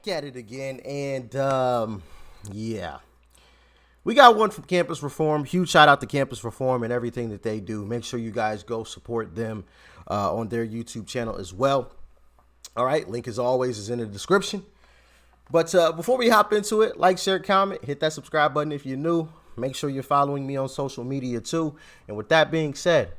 back at it again, and yeah, we got one from Campus Reform. Huge shout out to Campus Reform and everything that they do. Make sure you guys go support them on their YouTube channel as well. All right, link as always is in the description. But before we hop into it, like, share, comment, hit that subscribe button if you're new. Make sure you're following me on social media too. And with that being said,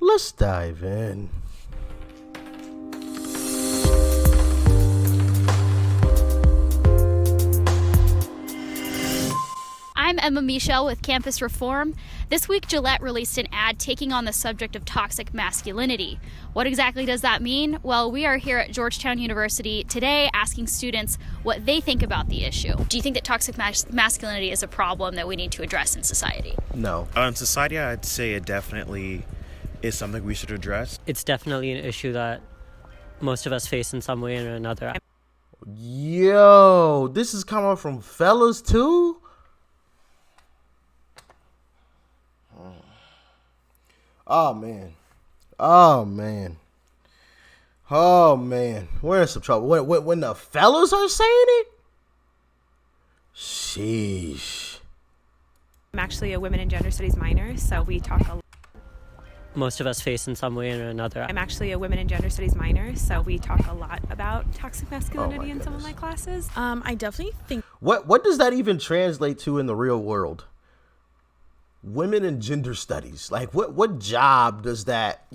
let's dive in. I'm Emma Michelle with Campus Reform. This week, Gillette released an ad taking on the subject of toxic masculinity. What exactly does that mean? Well, we are here at Georgetown University today asking students what they think about the issue. Do you think that toxic masculinity is a problem that we need to address in society? No. In society, I'd say it definitely is something we should address. It's definitely an issue that most of us face in some way or another. Yo, this is coming from fellas too? Oh, man. Oh, man. Oh, man. We're in some trouble. When the fellas are saying it? Sheesh. I'm actually a women and gender studies minor, so we talk a lot. Most of us face in some way or another. I'm actually a women and gender studies minor, so we talk a lot about toxic masculinity in some of my classes. I definitely think... What does that even translate to in the real world? Women and gender studies, like what job does that,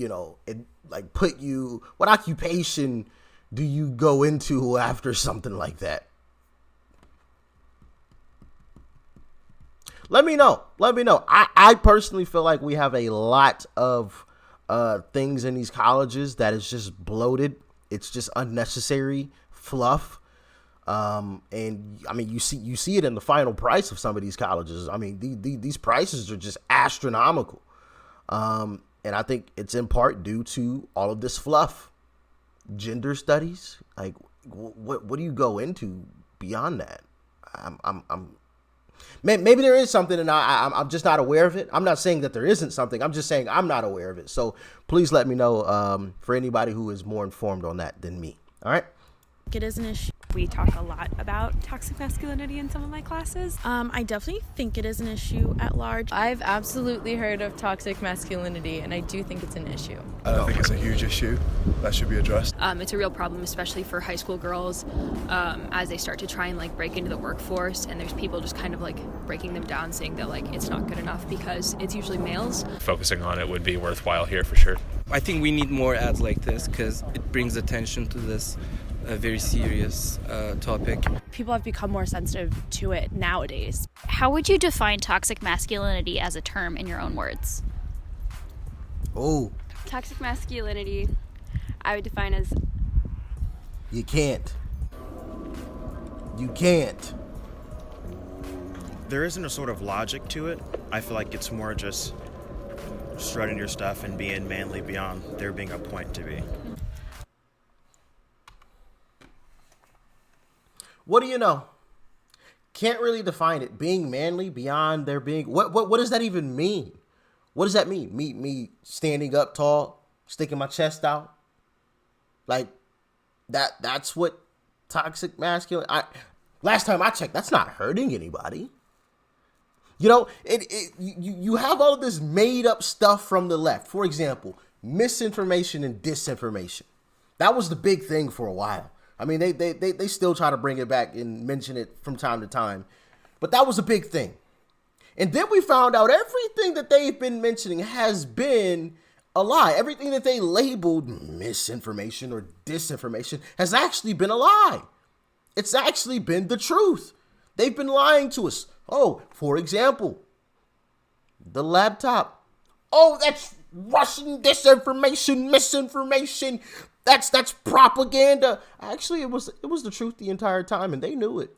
put you, what occupation do you go into after something like that? Let me know. I personally feel like we have a lot of things in these colleges that is just bloated. It's just unnecessary fluff. And I mean, you see it in the final price of some of these colleges. I mean, these prices are just astronomical. And I think it's in part due to all of this fluff. Gender studies, like what do you go into beyond that? Maybe there is something and I'm just not aware of it. I'm not saying that there isn't something. I'm just saying I'm not aware of it. So please let me know, for anybody who is more informed on that than me. All right. It is an issue. We talk a lot about toxic masculinity in some of my classes. I definitely think it is an issue at large. I've absolutely heard of toxic masculinity, and I do think it's an issue. I don't think it's a huge issue that should be addressed. It's a real problem, especially for high school girls, as they start to try and break into the workforce, and there's people just kind of breaking them down, saying that it's not good enough because it's usually males. Focusing on it would be worthwhile here for sure. I think we need more ads like this because it brings attention to this a very serious topic. People have become more sensitive to it nowadays. How would you define toxic masculinity as a term in your own words? Oh. Toxic masculinity, I would define as... You can't. There isn't a sort of logic to it. I feel like it's more just strutting your stuff and being manly beyond there being a point to be. What do you know? Can't really define it. Being manly beyond there being... What does that even mean? What does that mean? Me standing up tall, sticking my chest out? That's what toxic masculine... Last time I checked, that's not hurting anybody. You have all of this made up stuff from the left. For example, misinformation and disinformation. That was the big thing for a while. I mean, they still try to bring it back and mention it from time to time. But that was a big thing. And then we found out everything that they've been mentioning has been a lie. Everything that they labeled misinformation or disinformation has actually been a lie. It's actually been the truth. They've been lying to us. Oh, for example, the laptop. Oh, that's Russian disinformation, misinformation. That's propaganda. Actually, it was the truth the entire time, and they knew it.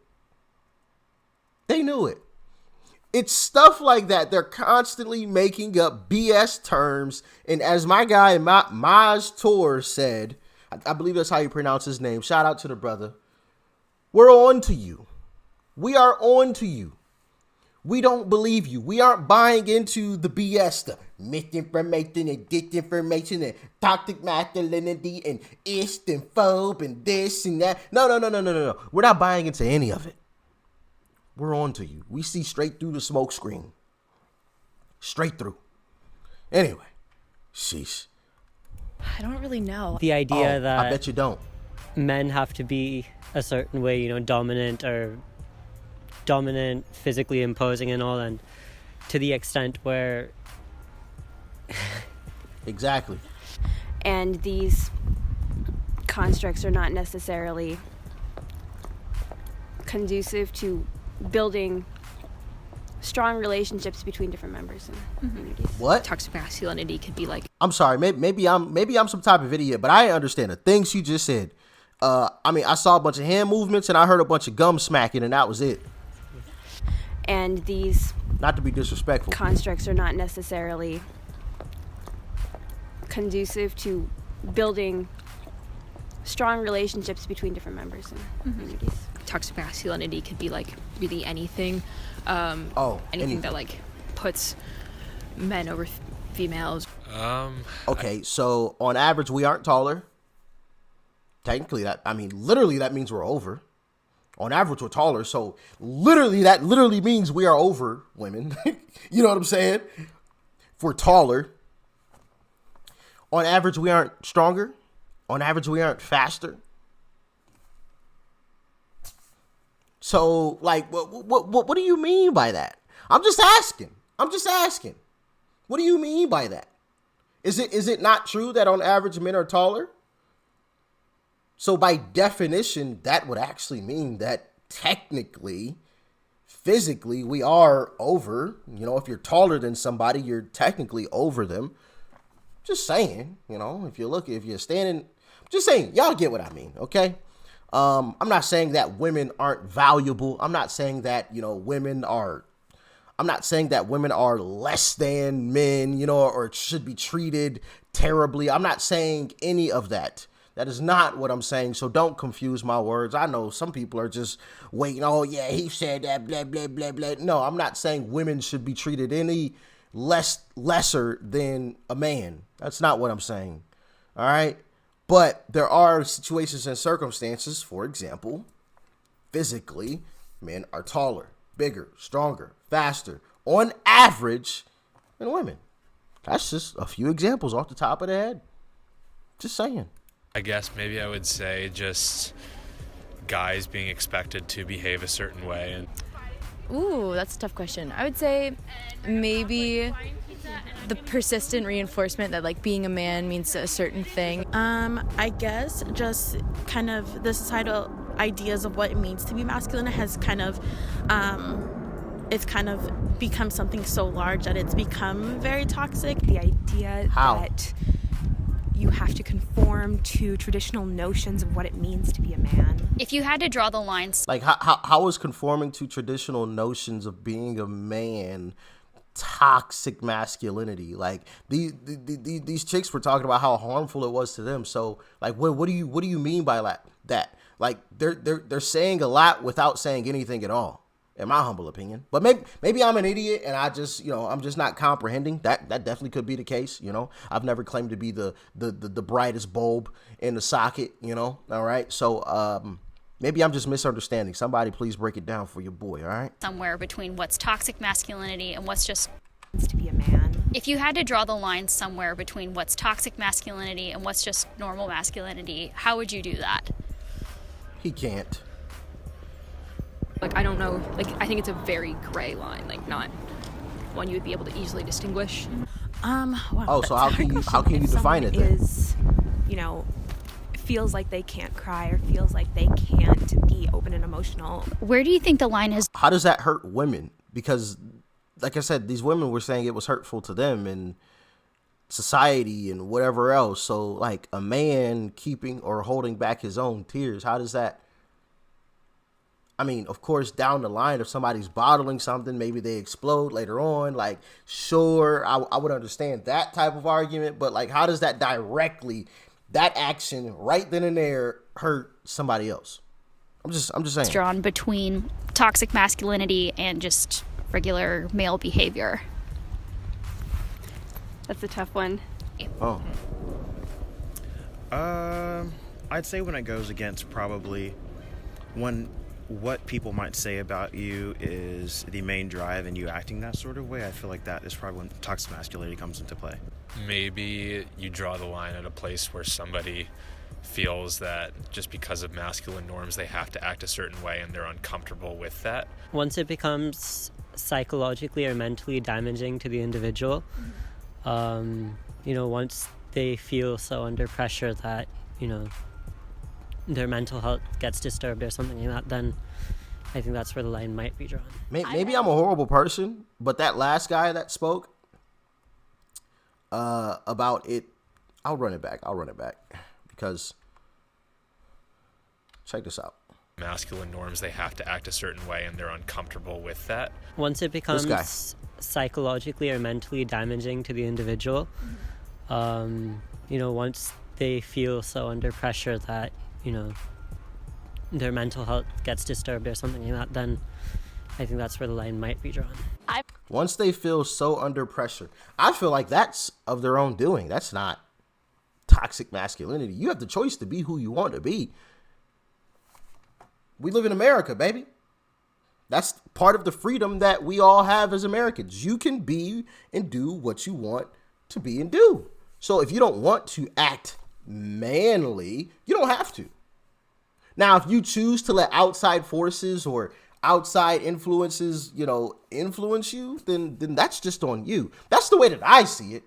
It's stuff like that. They're constantly making up BS terms, and as my guy Maj Tor said, I believe that's how you pronounce his name. Shout out to the brother. We're on to you. We are on to you. We don't believe you. We aren't buying into the BS, the misinformation and disinformation and toxic masculinity and ist and phobe and this and that. No. We're not buying into any of it. We're on to you. We see straight through the smoke screen. Straight through. Anyway, sheesh. I don't really know. The idea that I bet you don't. Men have to be a certain way, you know, dominant, physically imposing and all, and to the extent where exactly. And these constructs are not necessarily conducive to building strong relationships between different members and communities. What? Toxic masculinity could be like, I'm sorry, maybe I'm some type of idiot, but I understand the things you just said. I saw a bunch of hand movements and I heard a bunch of gum smacking and that was it. And these, not to be disrespectful, constructs are not necessarily conducive to building strong relationships between different members and communities. Toxic masculinity could be like really anything. Anything that like puts men over females. Okay, so on average we aren't taller. Technically, literally that means we're over. On average, we're taller, so that literally means we are over women. You know what I'm saying? If we're taller, on average, we aren't stronger. On average, we aren't faster. So, like, what do you mean by that? I'm just asking. What do you mean by that? Is it not true that on average men are taller? So by definition, that would actually mean that technically, physically, we are over. You know, if you're taller than somebody, you're technically over them. Just saying, you know, if you're standing, just saying, y'all get what I mean, okay? I'm not saying that women aren't valuable. I'm not saying that, women are less than men, or should be treated terribly. I'm not saying any of that. That is not what I'm saying, so don't confuse my words. I know some people are just waiting, oh yeah, he said that, blah, blah, blah, blah. No, I'm not saying women should be treated any lesser than a man. That's not what I'm saying, all right? But there are situations and circumstances, for example, physically, men are taller, bigger, stronger, faster, on average, than women. That's just a few examples off the top of the head. Just saying. I guess maybe I would say just guys being expected to behave a certain way. And Ooh, that's a tough question. I would say maybe the persistent reinforcement that like being a man means a certain thing. I guess just kind of the societal ideas of what it means to be masculine has it's kind of become something so large that it's become very toxic. The idea that you have to conform to traditional notions of what it means to be a man. If you had to draw the lines, like how is conforming to traditional notions of being a man toxic masculinity? Like these chicks were talking about how harmful it was to them. So like what do you mean by that? Like they're saying a lot without saying anything at all, in my humble opinion. But maybe I'm an idiot and I just, I'm just not comprehending. That definitely could be the case, I've never claimed to be the brightest bulb in the socket, all right? So maybe I'm just misunderstanding. Somebody please break it down for your boy, all right? Somewhere between what's toxic masculinity and what's just to be a man. If you had to draw the line somewhere between what's toxic masculinity and what's just normal masculinity, how would you do that? He can't. Like, I don't know, like, I think it's a very gray line, like, not one you would be able to easily distinguish. Wow, oh, so how can you define it then? Is, feels like they can't cry or feels like they can't be open and emotional. Where do you think the line is? How does that hurt women? Because, like I said, these women were saying it was hurtful to them and society and whatever else. So, like, a man keeping or holding back his own tears, how does that... I mean, of course, down the line, if somebody's bottling something, maybe they explode later on. Like, sure, I would understand that type of argument. But, like, how does that action right then and there hurt somebody else? I'm just saying. Drawn between toxic masculinity and just regular male behavior? That's a tough one. Oh. I'd say when it goes against probably when what people might say about you is the main drive and you acting that sort of way, I feel like that is probably when toxic masculinity comes into play. Maybe you draw the line at a place where somebody feels that just because of masculine norms they have to act a certain way and they're uncomfortable with that. Once it becomes psychologically or mentally damaging to the individual, once they feel so under pressure that, their mental health gets disturbed or something like that, then I think that's where the line might be drawn. Maybe I'm a horrible person, but that last guy that spoke about it, I'll run it back because check this out. Masculine norms, they have to act a certain way and they're uncomfortable with that. Once it becomes psychologically or mentally damaging to the individual, once they feel so under pressure that, their mental health gets disturbed or something like that, then I think that's where the line might be drawn. Once they feel so under pressure, I feel like that's of their own doing. That's not toxic masculinity. You have the choice to be who you want to be. We live in America, baby. That's part of the freedom that we all have as Americans. You can be and do what you want to be and do. So if you don't want to act manly, you don't have to. Now, if you choose to let outside forces or outside influences, influence you, then that's just on you. That's the way that I see it.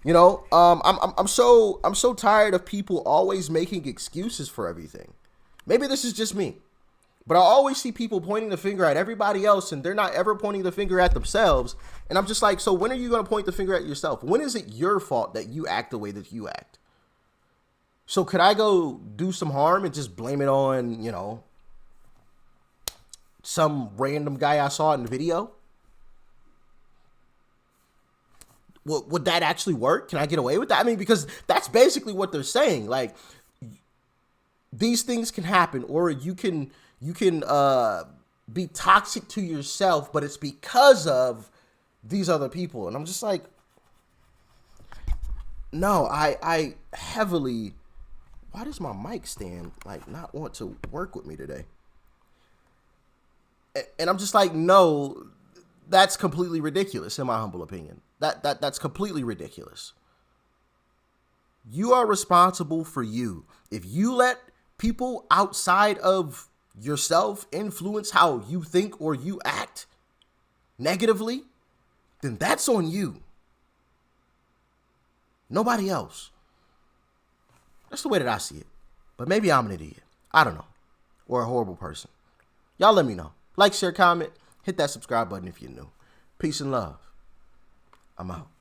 I'm so tired of people always making excuses for everything. Maybe this is just me, but I always see people pointing the finger at everybody else and they're not ever pointing the finger at themselves. And I'm just like, so when are you going to point the finger at yourself? When is it your fault that you act the way that you act? So could I go do some harm and just blame it on, some random guy I saw in the video? Would that actually work? Can I get away with that? I mean, because that's basically what they're saying. Like, these things can happen, or you can be toxic to yourself, but it's because of these other people. And I'm just like, no, I heavily, why does my mic stand not want to work with me today? And I'm just like, no, that's completely ridiculous in my humble opinion. That's completely ridiculous. You are responsible for you. If you let people outside of yourself influence how you think or you act negatively, then that's on you. Nobody else. That's the way that I see it. But maybe I'm an idiot. I don't know. Or a horrible person. Y'all let me know. Like, share, comment. Hit that subscribe button if you're new. Peace and love. I'm out.